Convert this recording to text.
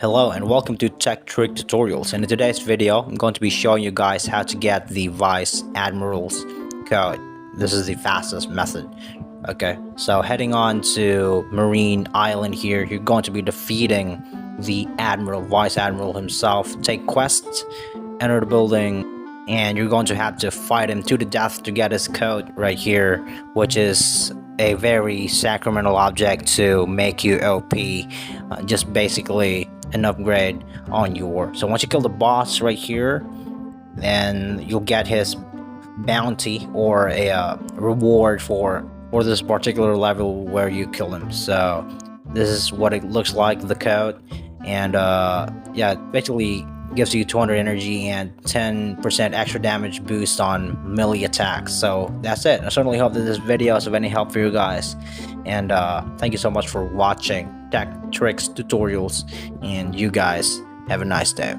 Hello and welcome to Tech Trick Tutorials, and in today's video I'm going to be showing you guys how to get the Vice Admiral's code. This is the fastest method. Okay, so heading on to Marine Island here, you're going to be defeating the Admiral, Vice Admiral himself. Take quests, enter the building, and you're going to have to fight him to the death to get his code right here, which is a very sacramental object to make you OP, just basically an upgrade on your. So once you kill the boss right here, then you'll get his bounty or a reward for this particular level where you kill him. So this is what it looks like, the code, and yeah, it basically gives you 200 energy and 10% extra damage boost on melee attacks. So that's it. I certainly hope that this video is of any help for you guys, and thank you so much for watching Tech Tricks Tutorials, and you guys have a nice day.